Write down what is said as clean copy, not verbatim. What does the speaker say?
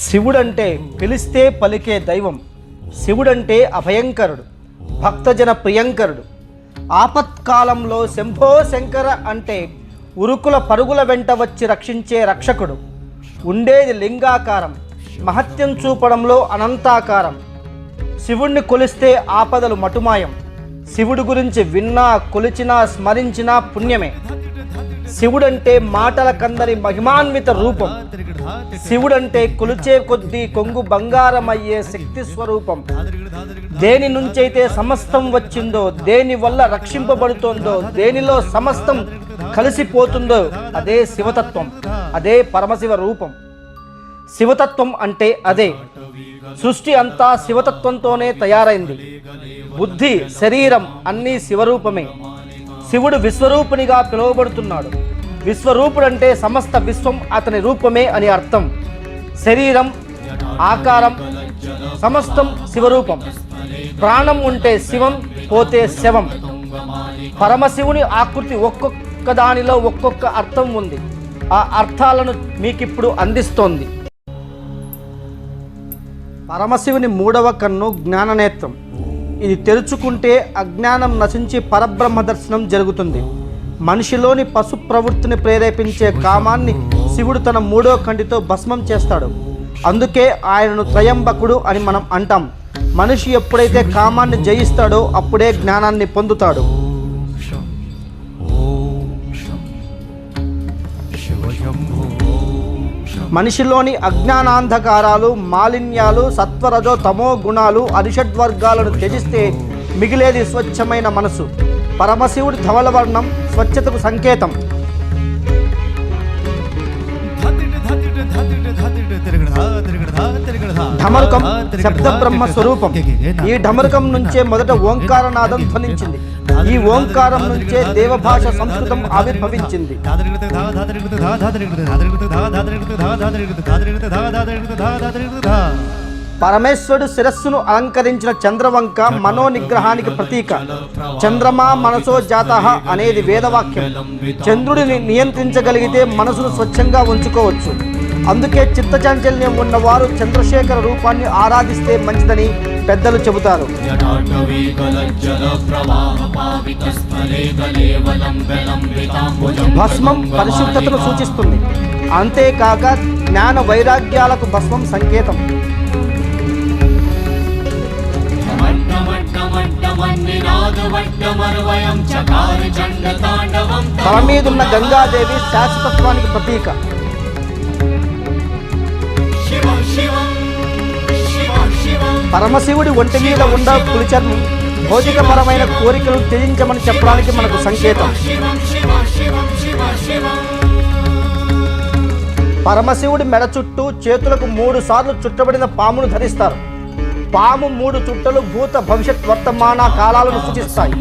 శివుడంటే పిలిస్తే పలికే దైవం. శివుడంటే అభయంకరుడు, భక్తజన ప్రియంకరుడు. ఆపత్కాలంలో శంభో శంకర అంటే ఉరుకుల పరుగుల వెంట వచ్చి రక్షించే రక్షకుడు. ఉండేది లింగాకారం, మహత్యం చూపడంలో అనంతాకారం. శివుణ్ణి కొలిస్తే ఆపదలు మటుమాయం. శివుడి గురించి విన్నా, కొలిచినా, స్మరించినా పుణ్యమే. శివుడంటే మాటల కందని మహిమాన్విత రూపం. శివుడంటే కొలిచే కొద్దీ కొంగు బంగారమయ్యే శక్తి స్వరూపం. దేని నుంచైతే సమస్తం వచ్చిందో, దేని వల్ల రక్షింపబడుతోందో, దేనిలో సమస్తం కలిసిపోతుందో అదే శివతత్వం, అదే పరమశివ రూపం. శివతత్వం అంటే అదే. సృష్టి అంతా శివతత్వంతోనే తయారైంది. బుద్ధి, శరీరం అన్నీ శివరూపమే. శివుడు విశ్వరూపునిగా పిలువబడుతున్నాడు. విశ్వరూపుడంటే సమస్త విశ్వం అతని రూపమే అని అర్థం. శరీరం, ఆకారం సమస్తం శివరూపం. ప్రాణం ఉంటే శివం, పోతే శవం. పరమశివుని ఆకృతి ఒక్కొక్క దానిలో ఒక్కొక్క అర్థం ఉంది. ఆ అర్థాలను మీకిప్పుడు అందిస్తోంది. పరమశివుని మూడవ కన్ను జ్ఞాననేత్రం. ఇది తెరుచుకుంటే అజ్ఞానం నశించి పరబ్రహ్మ దర్శనం జరుగుతుంది. మనిషిలోని పశు ప్రవృత్తిని ప్రేరేపించే కామాన్ని శివుడు తన మూడో కంటితో భస్మం చేస్తాడు. అందుకే ఆయనను త్రయంబకుడు అని మనం అంటాం. మనిషి ఎప్పుడైతే కామాన్ని జయిస్తాడో అప్పుడే జ్ఞానాన్ని పొందుతాడు. మనిషిలోని అజ్ఞానాంధకారాలు, మాలిన్యాలు, సత్వరజో తమో గుణాలు, అరిషడ్వర్గాలను త్యజిస్తే మిగిలేది స్వచ్ఛమైన మనసు. పరమశివుడి ధవలవర్ణం స్వచ్ఛతకు సంకేతం. ఢమరుకం శబ్ద బ్రహ్మ స్వరూపం. ఈ ఢమరుకం నుంచే మొదట ఓంకారనాదం ధ్వనించింది. ఈ ఓంకారం నుంచే దేవభాష సంస్కృతం ఆవిర్భవించింది. పరమేశ్వరుడు శిరస్సును అలంకరించిన చంద్రవంక మనోనిగ్రహానికి ప్రతీక. చంద్రమా మనసో జాతః అనేది వేదవాక్యం. చంద్రుడిని నియంత్రించగలిగితే మనసును స్వచ్ఛంగా ఉంచుకోవచ్చు. అందుకే చిత్తచాంచల్యం ఉన్నవారు చంద్రశేఖర రూపాన్ని ఆరాధిస్తే మంచిదని పెద్దలు చెబుతారు. భస్మం పరిశుద్ధతను సూచిస్తుంది. అంతేకాక జ్ఞాన వైరాగ్యాలకు భస్మం సంకేతం. తల మీదున్న గంగాదేవి శాశ్వతత్వానికి ప్రతీక. పరమశివుడి ఒంటి మీద ఉన్న పులిచర్మం భౌతికపరమైన కోరికలు త్యజించమని చెప్పడానికి మనకు సంకేతం. పరమశివుడి మెడ చుట్టూ చేతులకు 3 సార్లు చుట్టబడిన పామును ధరిస్తారు. పాము 3 చుట్టలు భూత భవిష్యత్ వర్తమాన కాలాలను సూచిస్తాయి.